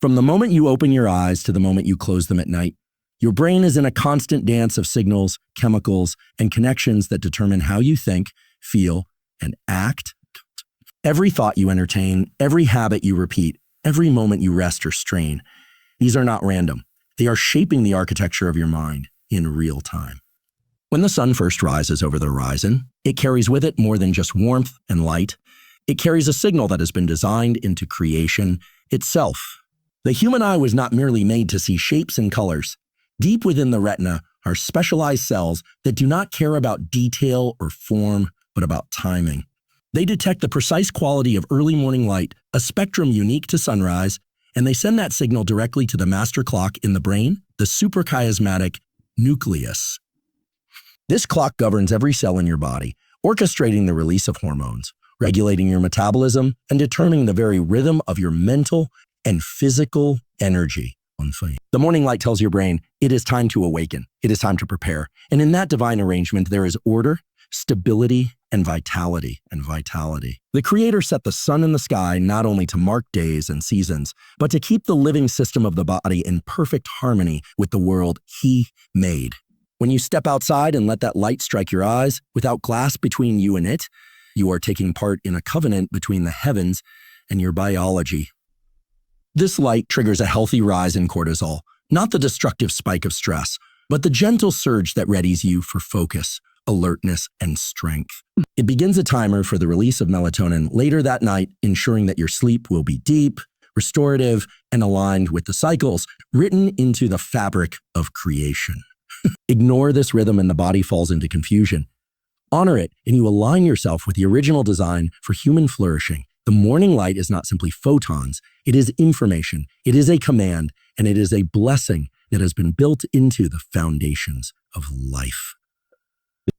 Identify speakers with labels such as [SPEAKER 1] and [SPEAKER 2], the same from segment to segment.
[SPEAKER 1] From the moment you open your eyes to the moment you close them at night, your brain is in a constant dance of signals, chemicals, and connections that determine how you think, feel, and act. Every thought you entertain, every habit you repeat, every moment you rest or strain, these are not random. They are shaping the architecture of your mind in real time. When the sun first rises over the horizon, it carries with it more than just warmth and light. It carries a signal that has been designed into creation itself. The human eye was not merely made to see shapes and colors. Deep within the retina are specialized cells that do not care about detail or form, but about timing. They detect the precise quality of early morning light, a spectrum unique to sunrise, and they send that signal directly to the master clock in the brain, the suprachiasmatic nucleus. This clock governs every cell in your body, orchestrating the release of hormones, regulating your metabolism, and determining the very rhythm of your mental and physical energy. The morning light tells your brain, it is time to awaken, it is time to prepare. And in that divine arrangement, there is order, stability, and vitality. The Creator set the sun in the sky not only to mark days and seasons, but to keep the living system of the body in perfect harmony with the world He made. When you step outside and let that light strike your eyes, without glass between you and it, you are taking part in a covenant between the heavens and your biology. This light triggers a healthy rise in cortisol, not the destructive spike of stress, but the gentle surge that readies you for focus, alertness, and strength. It begins a timer for the release of melatonin later that night, ensuring that your sleep will be deep, restorative, and aligned with the cycles written into the fabric of creation. Ignore this rhythm and the body falls into confusion. Honor it, and you align yourself with the original design for human flourishing. The morning light is not simply photons, it is information, it is a command, and it is a blessing that has been built into the foundations of life.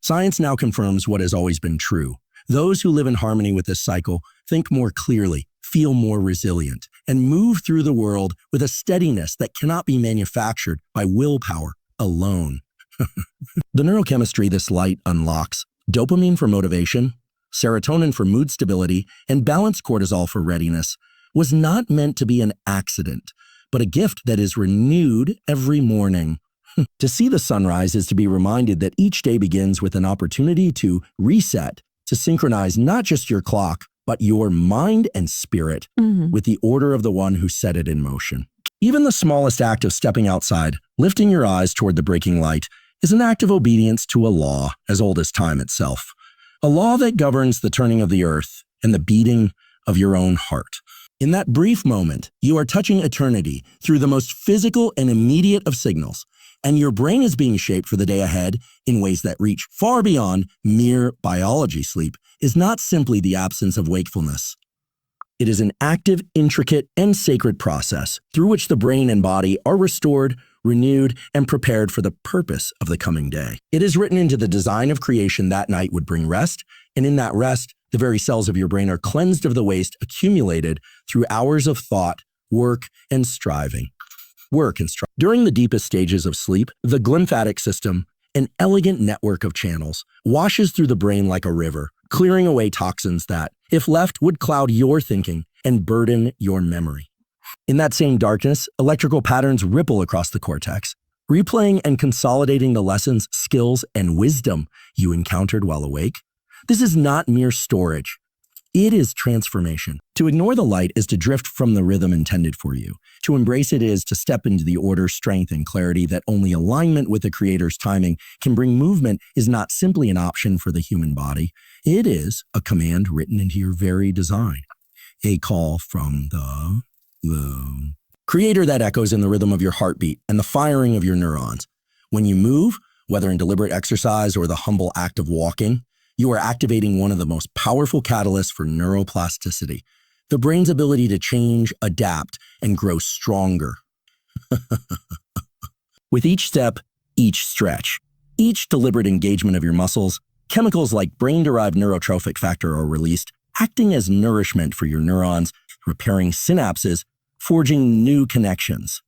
[SPEAKER 1] Science now confirms what has always been true. Those who live in harmony with this cycle think more clearly, feel more resilient, and move through the world with a steadiness that cannot be manufactured by willpower alone. The neurochemistry this light unlocks, dopamine for motivation, serotonin for mood stability, and balanced cortisol for readiness, was not meant to be an accident, but a gift that is renewed every morning. To see the sunrise is to be reminded that each day begins with an opportunity to reset, to synchronize not just your clock, but your mind and spirit with the order of the one who set it in motion. Even the smallest act of stepping outside, lifting your eyes toward the breaking light, is an act of obedience to a law as old as time itself. A law that governs the turning of the earth and the beating of your own heart. In that brief moment, you are touching eternity through the most physical and immediate of signals, and your brain is being shaped for the day ahead in ways that reach far beyond mere biology. Sleep is not simply the absence of wakefulness. It is an active, intricate, and sacred process through which the brain and body are restored, renewed, and prepared for the purpose of the coming day. It is written into the design of creation that night would bring rest, and in that rest, the very cells of your brain are cleansed of the waste accumulated through hours of thought, work, and striving. During the deepest stages of sleep, the glymphatic system, an elegant network of channels, washes through the brain like a river, clearing away toxins that, if left, would cloud your thinking and burden your memory. In that same darkness, electrical patterns ripple across the cortex, replaying and consolidating the lessons, skills, and wisdom you encountered while awake. This is not mere storage. It is transformation. To ignore the light is to drift from the rhythm intended for you. To embrace it is to step into the order, strength, and clarity that only alignment with the Creator's timing can bring. Movement is not simply an option for the human body. It is a command written into your very design. A call from the Creator that echoes in the rhythm of your heartbeat and the firing of your neurons. When you move, whether in deliberate exercise or the humble act of walking, you are activating one of the most powerful catalysts for neuroplasticity, the brain's ability to change, adapt, and grow stronger. With each step, each stretch, each deliberate engagement of your muscles, chemicals like brain-derived neurotrophic factor are released, acting as nourishment for your neurons, repairing synapses, forging new connections.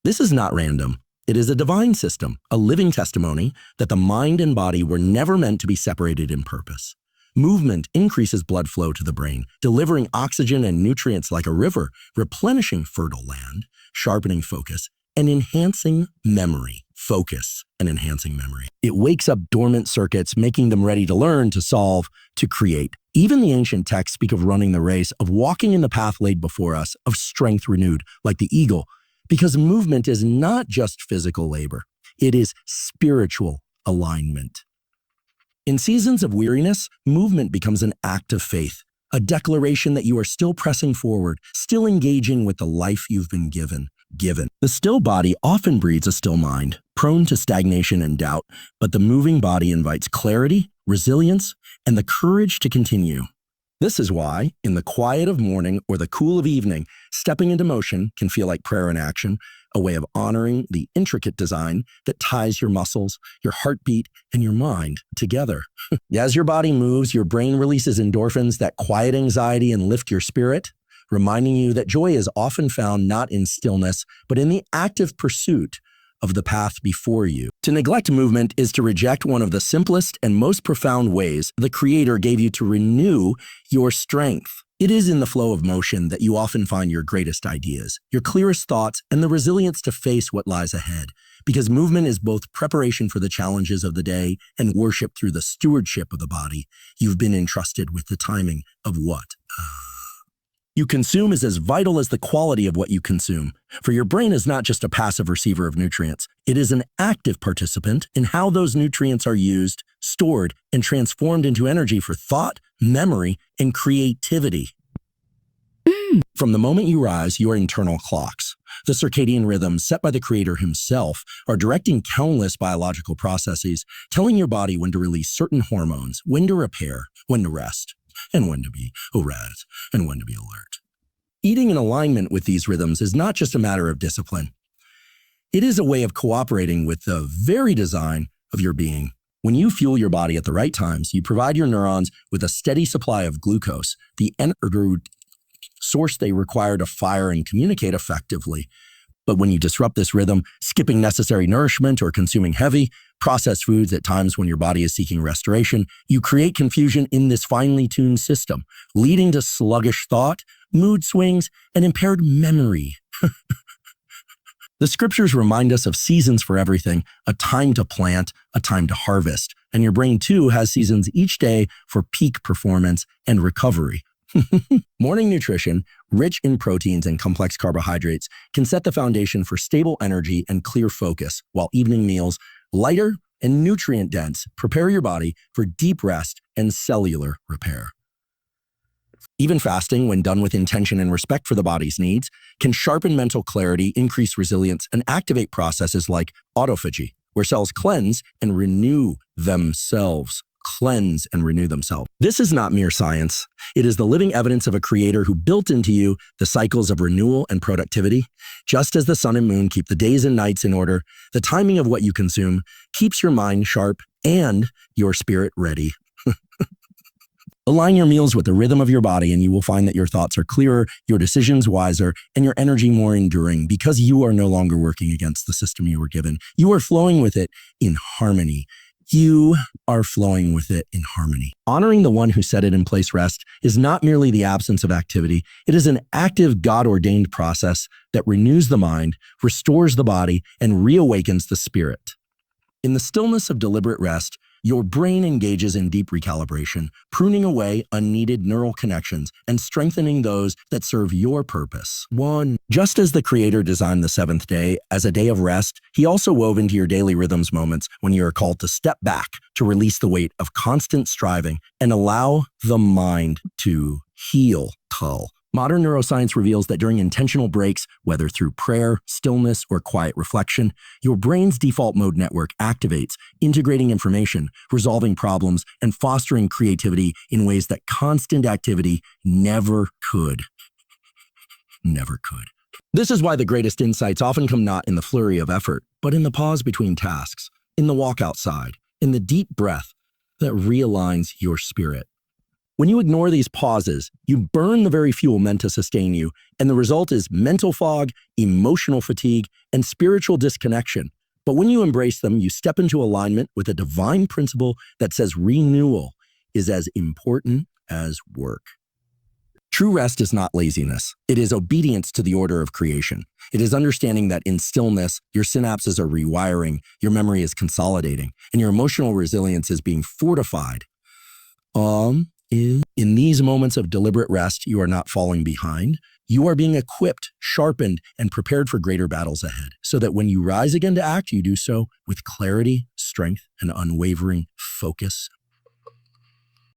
[SPEAKER 1] This is not random. It is a divine system, a living testimony that the mind and body were never meant to be separated in purpose. Movement increases blood flow to the brain, delivering oxygen and nutrients like a river, replenishing fertile land, sharpening focus, and enhancing memory. Focus and enhancing memory. It wakes up dormant circuits, making them ready to learn, to solve, to create. Even the ancient texts speak of running the race, of walking in the path laid before us, of strength renewed, like the eagle, because movement is not just physical labor. It is spiritual alignment. In seasons of weariness, movement becomes an act of faith, a declaration that you are still pressing forward, still engaging with the life you've been given. The still body often breeds a still mind, prone to stagnation and doubt, but the moving body invites clarity, resilience, and the courage to continue. This is why, in the quiet of morning or the cool of evening, stepping into motion can feel like prayer in action, a way of honoring the intricate design that ties your muscles, your heartbeat, and your mind together. As your body moves, your brain releases endorphins that quiet anxiety and lift your spirit, reminding you that joy is often found not in stillness, but in the active pursuit of the path before you. To neglect movement is to reject one of the simplest and most profound ways the Creator gave you to renew your strength. It is in the flow of motion that you often find your greatest ideas, your clearest thoughts, and the resilience to face what lies ahead, because movement is both preparation for the challenges of the day and worship through the stewardship of the body. You've been entrusted with the timing of what you consume is as vital as the quality of what you consume. For your brain is not just a passive receiver of nutrients. It is an active participant in how those nutrients are used, stored, and transformed into energy for thought, memory, and creativity. From the moment you rise, your internal clocks, the circadian rhythms set by the Creator himself, are directing countless biological processes, telling your body when to release certain hormones, when to repair, when to rest, and when to be aroused, and when to be alert. Eating in alignment with these rhythms is not just a matter of discipline. It is a way of cooperating with the very design of your being. When you fuel your body at the right times, you provide your neurons with a steady supply of glucose, the energy source they require to fire and communicate effectively. But when you disrupt this rhythm, skipping necessary nourishment or consuming heavy, processed foods at times when your body is seeking restoration, you create confusion in this finely tuned system, leading to sluggish thought, mood swings, and impaired memory. The scriptures remind us of seasons for everything, a time to plant, a time to harvest. And your brain too has seasons each day for peak performance and recovery. Morning nutrition, rich in proteins and complex carbohydrates, can set the foundation for stable energy and clear focus, while evening meals, lighter and nutrient-dense, prepare your body for deep rest and cellular repair. Even fasting, when done with intention and respect for the body's needs, can sharpen mental clarity, increase resilience, and activate processes like autophagy, where cells cleanse and renew themselves. This is not mere science. It is the living evidence of a Creator who built into you the cycles of renewal and productivity. Just as the sun and moon keep the days and nights in order, the timing of what you consume keeps your mind sharp and your spirit ready. Align your meals with the rhythm of your body, and you will find that your thoughts are clearer, your decisions wiser, and your energy more enduring, because you are no longer working against the system you were given. You are flowing with it in harmony. Honoring the one who set it in place rest is not merely the absence of activity. It is an active, God-ordained process that renews the mind, restores the body, and reawakens the spirit. In the stillness of deliberate rest, your brain engages in deep recalibration, pruning away unneeded neural connections and strengthening those that serve your purpose. Just as the Creator designed the seventh day as a day of rest, He also wove into your daily rhythms moments when you are called to step back, to release the weight of constant striving, and allow the mind to heal. Modern neuroscience reveals that during intentional breaks, whether through prayer, stillness, or quiet reflection, your brain's default mode network activates, integrating information, resolving problems, and fostering creativity in ways that constant activity never could. This is why the greatest insights often come not in the flurry of effort, but in the pause between tasks, in the walk outside, in the deep breath that realigns your spirit. When you ignore these pauses, you burn the very fuel meant to sustain you, and the result is mental fog, emotional fatigue, and spiritual disconnection. But when you embrace them, you step into alignment with a divine principle that says renewal is as important as work. True rest is not laziness. It is obedience to the order of creation. It is understanding that in stillness, your synapses are rewiring, your memory is consolidating, and your emotional resilience is being fortified. In these moments of deliberate rest, you are not falling behind. You are being equipped, sharpened, and prepared for greater battles ahead, so that when you rise again to act, you do so with clarity, strength, and unwavering focus.